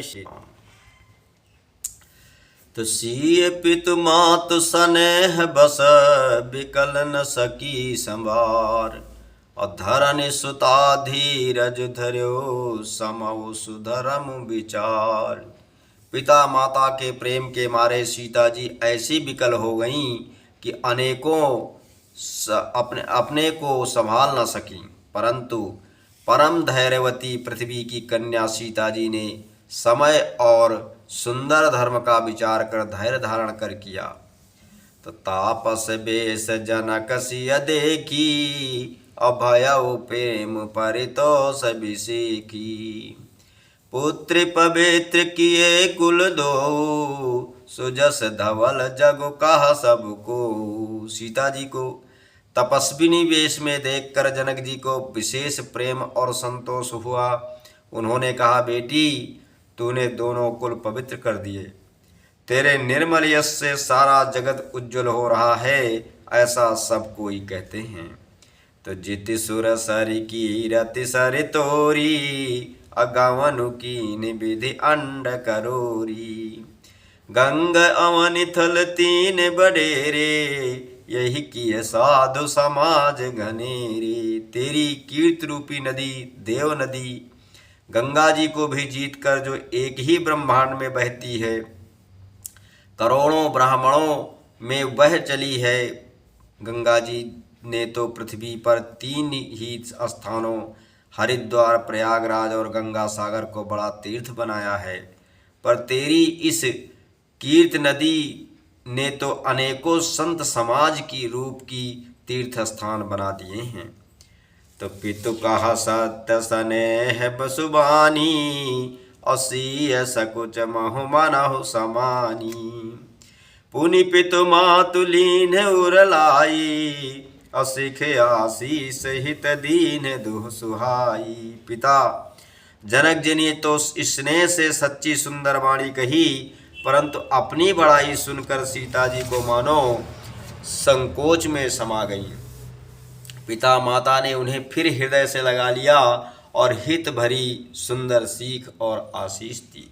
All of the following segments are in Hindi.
श्री राम। तुसीय पितु मातु स्नेह बस बिकल न सकी संवार। अधरनि सुता धीरज धर्यो समउ सुधरम विचार। पिता माता के प्रेम के मारे सीता जी ऐसी विकल हो गईं कि अनेकों अपने को संभाल न सकी, परंतु परम धैर्यवती पृथ्वी की कन्या सीता जी ने समय और सुंदर धर्म का विचार कर धैर्य धारण कर किया। तो तापस बेस जनक सिय देखी, अभयउ प्रेम परितोष बिसेखी। पुत्र पवित्र किए कुल दो, सुजस धवल जग कहा सबको। सीता जी को तपस्विनी वेश में देखकर जनक जी को विशेष प्रेम और संतोष हुआ। उन्होंने कहा, बेटी तूने दोनों कुल पवित्र कर दिए, तेरे निर्मल यश से सारा जगत उज्जवल हो रहा है, ऐसा सब कोई कहते हैं। तो जित सुर सरि की रति सरि तोरी, अगवनु कीन विधि अंड करोरी। गंग अवन थल तीन बडेरे, यही किए साधु समाज घनेरे। तेरी कीर्त रूपी नदी देव नदी गंगा जी को भी जीतकर जो एक ही ब्रह्मांड में बहती है, करोड़ों ब्राह्मणों में वह चली है। गंगा जी ने तो पृथ्वी पर 3 ही स्थानों हरिद्वार, प्रयागराज और गंगा सागर को बड़ा तीर्थ बनाया है, पर तेरी इस कीर्त नदी ने तो अनेकों संत समाज की रूप की तीर्थ स्थान बना दिए हैं। तो पितु कहा सत्य स्नेह बसुबानी, असीय सकुच महु मनहु समानी। पुनि पितु मातु लीन उरलाई, असिख आशीष हित दीन दुह सुहाई। पिता जनक जी ने तो स्नेह से सच्ची सुंदर वाणी कही, परंतु अपनी बड़ाई सुनकर सीता जी को मानो संकोच में समा गई। पिता माता ने उन्हें फिर हृदय से लगा लिया और हित भरी सुंदर सीख और आशीष दी।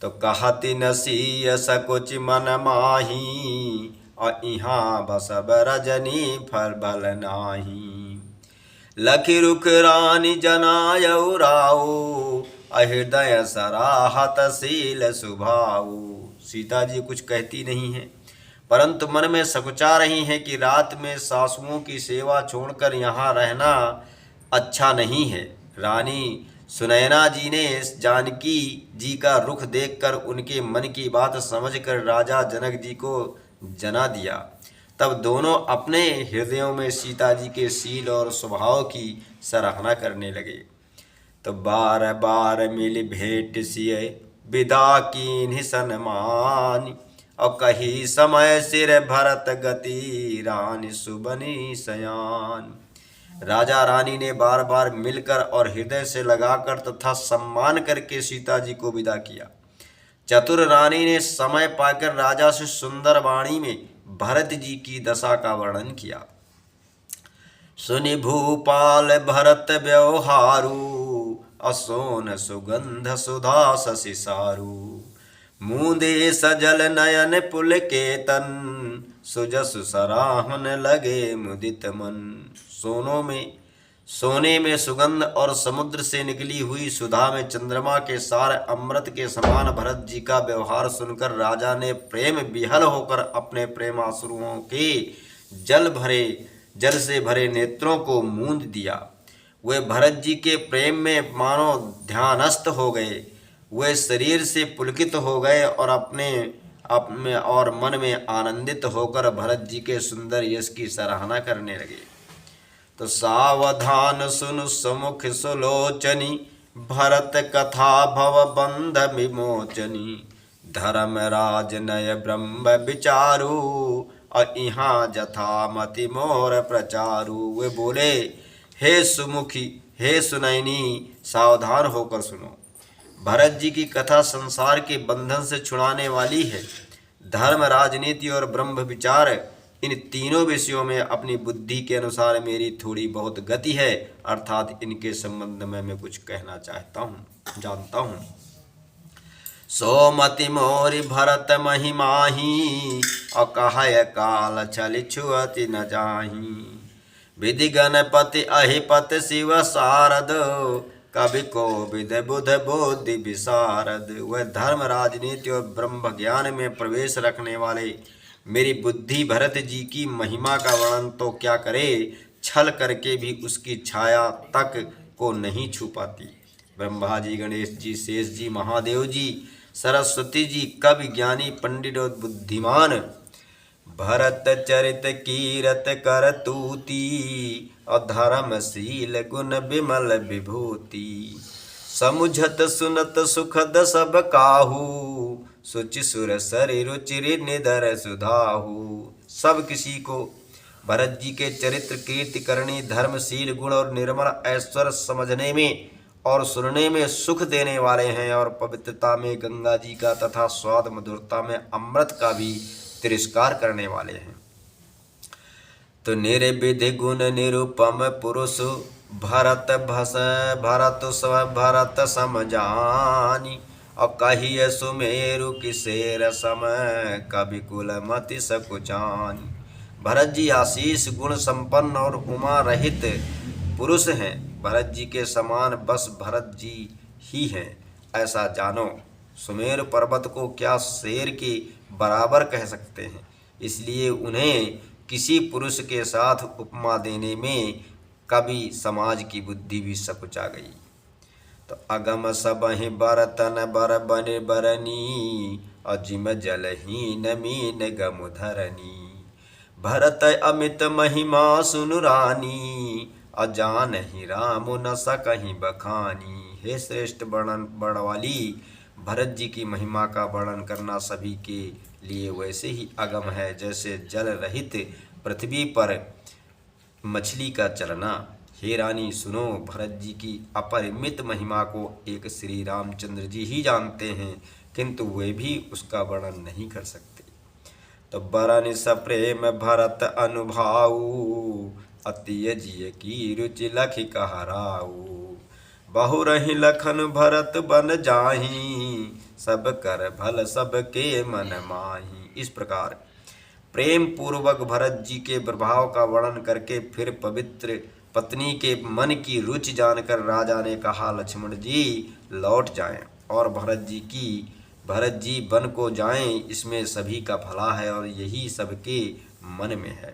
तो कहति नसीय सकुच मन माही, और इहाँ बसब रजनी फल बल नाही। लखि रुख रानी जनायउ राऊ, अहृदय सराहत शील सुभाऊ। सीता जी कुछ कहती नहीं है, परंतु मन में सकुचा रही हैं कि रात में सासुओं की सेवा छोड़कर यहाँ रहना अच्छा नहीं है। रानी सुनैना जी ने जानकी जी का रुख देखकर उनके मन की बात समझकर राजा जनक जी को जना दिया। तब दोनों अपने हृदयों में सीता जी के शील और स्वभाव की सराहना करने लगे। तो बार बार मिल भेंट सिय विदा कीन्ह सन्मान, और कही समय सिर भरत गति, रानी सुबनी सयान। राजा रानी ने बार बार मिलकर और हृदय से लगाकर तथा सम्मान करके सीता जी को विदा किया। चतुर रानी ने समय पाकर राजा से सुंदर वाणी में भरत जी की दशा का वर्णन किया। सुनि भूपाल भरत व्यवहारू, असोन सुगंध सुधा शशि सारू। मुंदे सजल नयन पुलकेतन, सुजसु सराहन लगे मुदित मन। सोने में सुगंध और समुद्र से निकली हुई सुधा में चंद्रमा के सार अमृत के समान भरत जी का व्यवहार सुनकर राजा ने प्रेम विहल होकर अपने प्रेमाश्रुओं के जल से भरे नेत्रों को मूंद दिया। वे भरत जी के प्रेम में मानो ध्यानस्थ हो गए। वे शरीर से पुलकित हो गए और अपने और मन में आनंदित होकर भरत जी के सुंदर यश की सराहना करने लगे। तो सावधान सुन सुमुख सुलोचनी, भरत कथा भव बंध विमोचनी। धर्मराज नय ब्रह्म विचारू, और यहाँ जथा मति मोर प्रचारू। वे बोले, हे सुमुखी, हे सुनैनी, सावधान होकर सुनो। भरत जी की कथा संसार के बंधन से छुड़ाने वाली है। धर्म, राजनीति और ब्रह्म विचार, इन तीनों विषयों में अपनी बुद्धि के अनुसार मेरी थोड़ी बहुत गति है, अर्थात इनके संबंध में मैं कुछ कहना चाहता हूँ, जानता हूँ। सोमति मोरि भरत महिमाही, और कहय काल छल छुअति न जाही। विधि गणपति अहिपत शिव शारद, कवि को विध बुध बुद्धि विशारद। वह धर्म, राजनीति और ब्रह्म ज्ञान में प्रवेश रखने वाले मेरी बुद्धि भरत जी की महिमा का वर्णन तो क्या करे, छल करके भी उसकी छाया तक को नहीं छू पाती। ब्रह्मा जी, गणेश जी, शेष जी, महादेव जी, सरस्वती जी, कवि, ज्ञानी, पंडित और बुद्धिमान भरत चरित कीरत कर तूती, और धर्मशील गुण विमल विभूति। समुझत सुनत सुखद सब काहू, सुचि सुर सरि रुचिर निधर सुधाहू। सब किसी को भरत जी के चरित्र, कीर्ति करनी, धर्मशील गुण और निर्मल ऐश्वर्य समझने में और सुनने में सुख देने वाले हैं, और पवित्रता में गंगा जी का तथा स्वाद मधुरता में अमृत का भी तिरस्कार करने वाले हैं। तो निर्विधि गुण निरुपम पुरुष, भरत भरत समझानी, और कहिए सुमेरु किसेर सम, कवि कुल मति सकुचानी। भरत जी आशीष गुण संपन्न और उमा रहित पुरुष हैं। भरत जी के समान बस भरत जी ही हैं, ऐसा जानो। सुमेर पर्वत को क्या शेर के बराबर कह सकते हैं, इसलिए उन्हें किसी पुरुष के साथ उपमा देने में कवि समाज की बुद्धि भी सकुचा गई। तो अगम सबहि बरतन बर बन बरनी, अजिम जलहीन मीन गम धरनी। भरत अमित महिमा सुनु रानी, अजान ही राम न सकहीं बखानी। हे श्रेष्ठ वर्णन वाली, भरत जी की महिमा का वर्णन करना सभी के लिए वैसे ही अगम है जैसे जल रहित पृथ्वी पर मछली का चलना। हे रानी सुनो, भरत जी की अपरिमित महिमा को एक श्री रामचंद्र जी ही जानते हैं, किंतु वे भी उसका वर्णन नहीं कर सकते। तो बरनि सप्रेम भरत अनुभाऊ, अति जिय की रुचि लखि कहराऊ। बहु रही लखन भरत बन जाही, सब कर भल सबके मन माही। इस प्रकार प्रेम पूर्वक भरत जी के प्रभाव का वर्णन करके फिर पवित्र पत्नी के मन की रुचि जानकर राजा ने कहा, लक्ष्मण जी लौट जाएं और भरत जी वन को जाएं, इसमें सभी का भला है और यही सबके मन में है।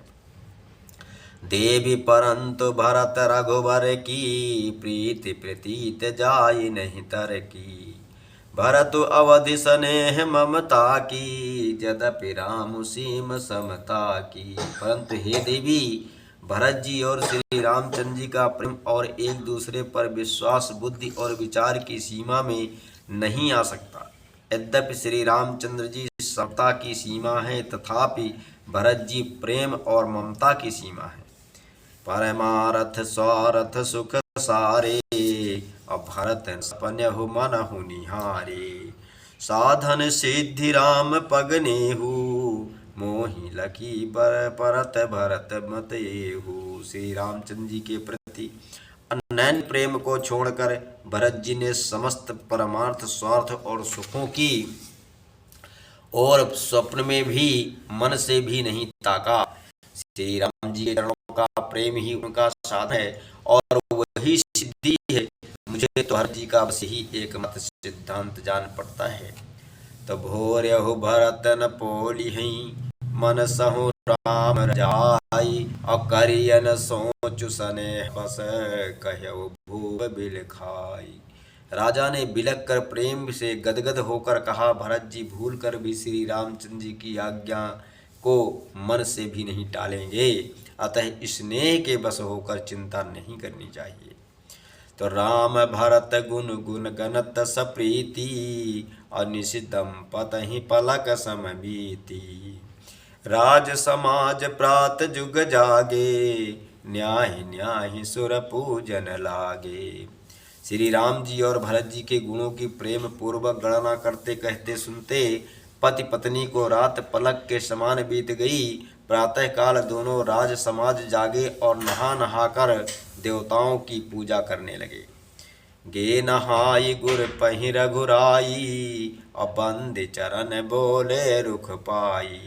देवी परंतु भरत रघुबर की, प्रीति प्रतीत जाई नहीं तर की। भरत अवधि स्नेह ममता की, यद्यपि राम सीम समता की। परंतु हे देवी, भरत जी और श्री रामचंद्र जी का प्रेम और एक दूसरे पर विश्वास बुद्धि और विचार की सीमा में नहीं आ सकता। यद्यपि श्री रामचंद्र जी समता की सीमा है, तथापि भरत जी प्रेम और ममता की सीमा है। परमारथ स्वारथ सुख सारे, अब भरत सपन्यहु मनहु निहारे। साधन सिद्धि राम पगनेहु, मोहि लकी बर परत भरत मतेहु। श्री रामचंद्र जी के प्रति अनन्य प्रेम को छोड़कर भरत जी ने समस्त परमार्थ, स्वार्थ और सुखों की और स्वप्न में भी मन से भी नहीं ताका। श्री राम जी के चरणों का प्रेम ही उनका साधन है और वही सिद्धि है। मुझे तो भरत जी का बस ही एकमात्र सिद्धांत जान पड़ता है। तो भोर्यहु भरत न पोली हई, मन सहु राम जाई। और करियन सोचु सनेह बस, कहु भूप बिल खाई। राजा ने बिलक कर प्रेम से गदगद होकर कहा, भरत जी भूल कर भी श्री रामचंद्र जी की आज्ञा को मन से भी नहीं टालेंगे, अतः स्नेह के बस होकर चिंता नहीं करनी चाहिए। तो राम भरत गुण गुण गणत सप्रीति, अनिशिदम पतहि पलक सम बीती। राज समाज प्रात जुग जागे, न्याय न्याय सुर पूजन लागे। श्री राम जी और भरत जी के गुणों की प्रेम पूर्वक गणना करते कहते सुनते पति पत्नी को रात पलक के समान बीत गई। प्रातः काल दोनों राज समाज जागे और नहा नहाकर देवताओं की पूजा करने लगे। गे नहाई गुर पहि रघुराई, अबंद चरण बोले रुख पाई।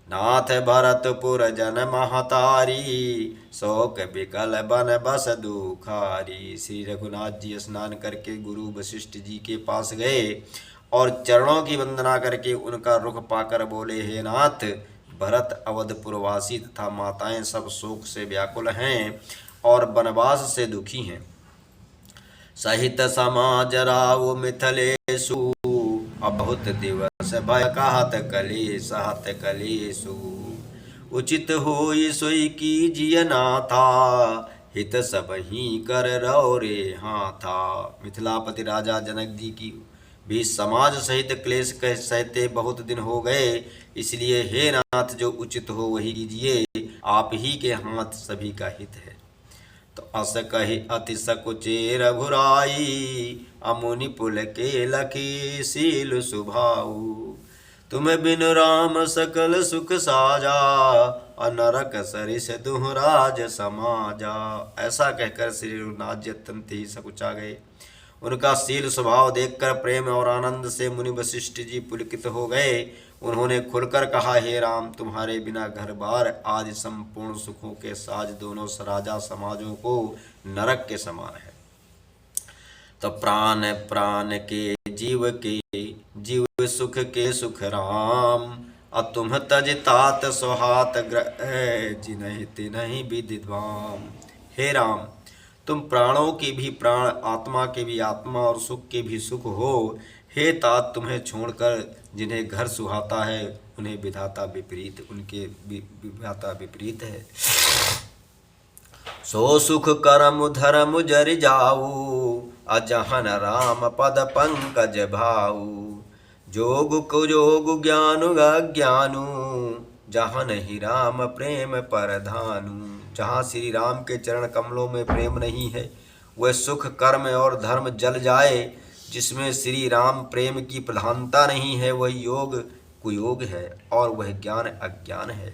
नाथ भरतपुर जन महतारी, शोक बिकल बन बस दुखारी। श्री रघुनाथ जी स्नान करके गुरु वशिष्ठ जी के पास गए और चरणों की वंदना करके उनका रुख पाकर बोले, हे नाथ, भरत अवधपुरवासी तथा माताएं सब शोक से व्याकुल हैं और वनवास से दुखी हैं। सहित समाज राव मिथिलेशु, बहुत दिवस भय कहत कलेश हत कलेशु। उचित होई सोई कीजिए नाथा, हित सब ही कर रहो रे हाथा। मिथिलापति राजा जनक जी की भी समाज सहित क्लेश कह सहते बहुत दिन हो गए, इसलिए हे नाथ जो उचित हो वही कीजिए, आप ही के हाथ सभी का हित है। तो अस कही अति सकुचे रघुराई, अमुनि पुल के लखी सील सुभाऊ। तुम बिन राम सकल सुख साजा, अनरक सरिस दुहराज समाजा। ऐसा कहकर श्री रघुनाथ जी अत्यंत ही सकुचा गए। उनका शील स्वभाव देखकर प्रेम और आनंद से मुनि वशिष्ठ जी पुलकित हो गए। उन्होंने खुलकर कहा, हे राम, तुम्हारे बिना घर बार आदि संपूर्ण सुखों के साज दोनों राजा समाजों को नरक के समान है। तो प्राण प्राण के जीव सुख के सुख राम, तुम तज तात सुहात ग्रह जिन्हि तिन्हि विदिद्वाम। हे राम, तुम प्राणों की भी प्राण, आत्मा के भी आत्मा और सुख के भी सुख हो। हे तात, तुम्हें छोड़कर जिन्हें घर सुहाता है उन्हें विधाता विपरीत, उनके विधाता विपरीत है। सो सुख करम धर्म जर जाऊ, अजहन राम पद पंकज भाऊ। जोग कुजोग ज्ञानु अज्ञानु, जहन ही राम प्रेम परधानु। जहाँ श्री राम के चरण कमलों में प्रेम नहीं है, वह सुख कर्म और धर्म जल जाए। जिसमें श्री राम प्रेम की प्रधानता नहीं है, वह योग कुयोग है और वह ज्ञान अज्ञान है।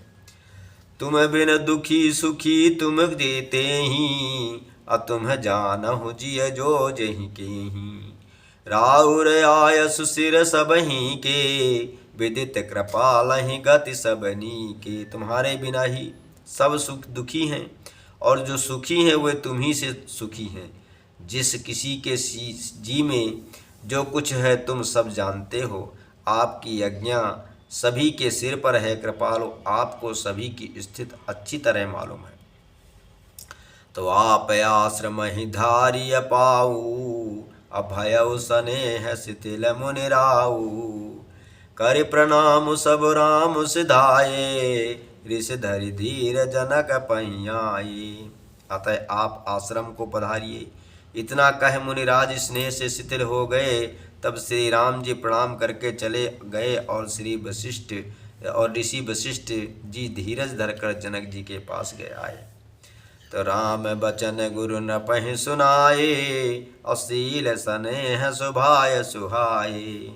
तुम बिन दुखी सुखी तुम देते ही, तुम जानहु जिय जो जही केही। राउर आयसु सिर सबही के, विदित कृपालहि गति सबनी के। तुम्हारे बिना ही सब सुख दुखी हैं और जो सुखी हैं वे तुम ही से सुखी हैं। जिस किसी के जी में जो कुछ है तुम सब जानते हो। आपकी आज्ञा सभी के सिर पर है कृपालु, आपको सभी की स्थिति अच्छी तरह मालूम है। तो आप आश्रम ही धारिय पाऊ, अभय स्नेह शिथिल मुनि राऊ। कर प्रणाम सब राम सिधाए, ऋषि धरि धीर जनक पहियाए। अतः आप आश्रम को पधारिए। इतना कह मुनिराज स्नेह से शिथिल हो गए। तब श्री राम जी प्रणाम करके चले गए और ऋषि वशिष्ठ जी धीरज धरकर जनक जी के पास गए आए। तो राम बचन गुरु न पहि सुनाए, अशील स्नेह सुभाय सुहाए।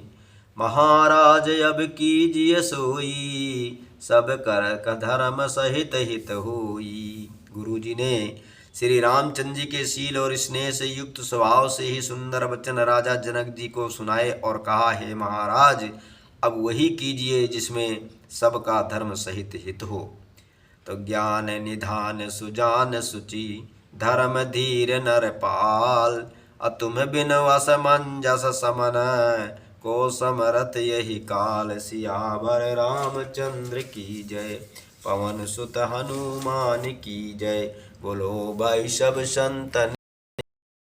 महाराज अब कीजिए सोई, सब कर धर्म सहित हित होई। गुरु जी ने श्री रामचंद्र जी के शील और स्नेह से युक्त स्वभाव से ही सुंदर वचन राजा जनक जी को सुनाए और कहा, हे महाराज, अब वही कीजिए जिसमें सबका धर्म सहित हित हो। तो ज्ञान निधान सुजान सुचि, धर्म धीर नरपाल। अतुम बिन असमंजस समन, को समरथ यही काल। सियावर रामचंद्र की जय, पवन सुत हनुमान की जय। बोलो भाई सब संतन